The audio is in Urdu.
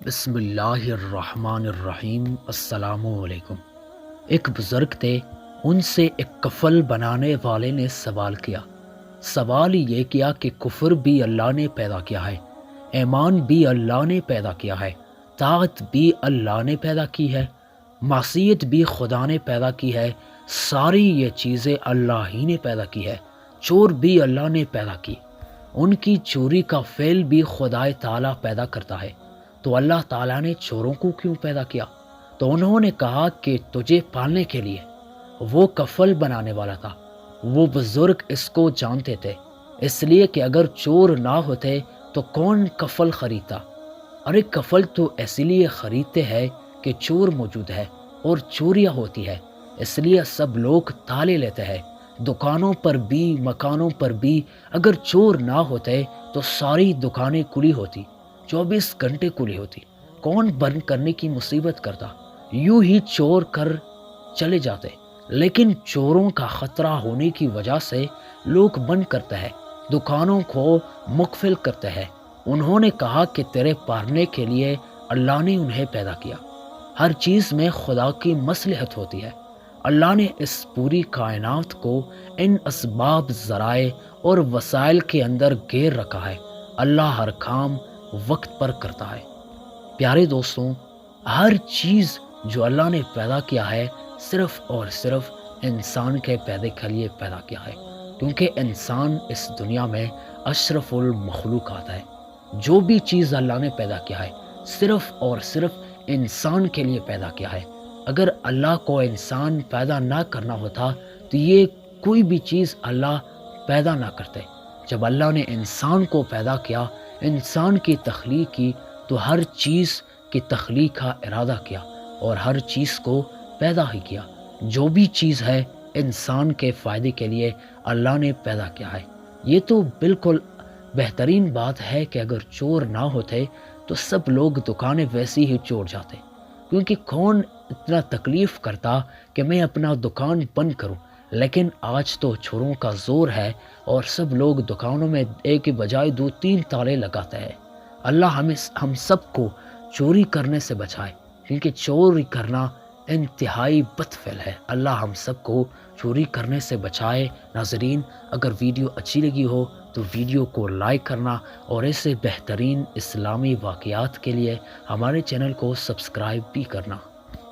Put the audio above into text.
بسم اللہ الرحمن الرحیم۔ السلام علیکم۔ ایک بزرگ تھے، ان سے ایک کفل بنانے والے نے سوال کیا۔ سوال یہ کیا کہ کفر بھی اللہ نے پیدا کیا ہے، ایمان بھی اللہ نے پیدا کیا ہے، طاعت بھی اللہ نے پیدا کی ہے، معصیت بھی خدا نے پیدا کی ہے، ساری یہ چیزیں اللہ ہی نے پیدا کی ہے، چور بھی اللہ نے پیدا کی، ان کی چوری کا فعل بھی خدا تعالیٰ پیدا کرتا ہے، تو اللہ تعالیٰ نے چوروں کو کیوں پیدا کیا؟ تو انہوں نے کہا کہ تجھے پالنے کے لیے۔ وہ کفل بنانے والا تھا، وہ بزرگ اس کو جانتے تھے، اس لیے کہ اگر چور نہ ہوتے تو کون کفل خریدتا؟ ارے کفل تو اسی لیے خریدتے ہیں کہ چور موجود ہے اور چوریاں ہوتی ہے، اس لیے سب لوگ تالے لیتے ہیں، دکانوں پر بھی مکانوں پر بھی۔ اگر چور نہ ہوتے تو ساری دکانیں کھلی ہوتی، 24 گھنٹے کھلی ہوتی، کون بند کرنے کی مصیبت کرتا؟ یوں ہی چور کر چلے جاتے، لیکن چوروں کا خطرہ ہونے کی وجہ سے لوگ بند کرتے ہیں، دکانوں کو مقفل کرتے ہیں۔ انہوں نے کہا کہ تیرے پالنے کے لیے اللہ نے انہیں پیدا کیا۔ ہر چیز میں خدا کی مصلحت ہوتی ہے۔ اللہ نے اس پوری کائنات کو ان اسباب، ذرائع اور وسائل کے اندر گھیر رکھا ہے۔ اللہ ہر کام وقت پر کرتا ہے۔ پیارے دوستوں، ہر چیز جو اللہ نے پیدا کیا ہے صرف اور صرف انسان کے پیدے کے لیے پیدا کیا ہے، کیونکہ انسان اس دنیا میں اشرف المخلوقات ہے۔ جو بھی چیز اللہ نے پیدا کیا ہے صرف اور صرف انسان کے لیے پیدا کیا ہے۔ اگر اللہ کو انسان پیدا نہ کرنا ہوتا تو یہ کوئی بھی چیز اللہ پیدا نہ کرتے۔ جب اللہ نے انسان کو پیدا کیا، انسان کی تخلیق کی، تو ہر چیز کی تخلیق کا ارادہ کیا اور ہر چیز کو پیدا ہی کیا۔ جو بھی چیز ہے انسان کے فائدے کے لیے اللہ نے پیدا کیا ہے۔ یہ تو بالکل بہترین بات ہے کہ اگر چور نہ ہوتے تو سب لوگ دکانیں ویسی ہی چور جاتے، کیونکہ کون اتنا تکلیف کرتا کہ میں اپنا دکان بند کروں؟ لیکن آج تو چوروں کا زور ہے اور سب لوگ دکانوں میں ایک کے بجائے 2-3 تالے لگاتے ہیں۔ اللہ ہم سب کو چوری کرنے سے بچائے، کیونکہ چوری کرنا انتہائی بد فعل ہے۔ اللہ ہم سب کو چوری کرنے سے بچائے۔ ناظرین، اگر ویڈیو اچھی لگی ہو تو ویڈیو کو لائک کرنا اور ایسے بہترین اسلامی واقعات کے لیے ہمارے چینل کو سبسکرائب بھی کرنا۔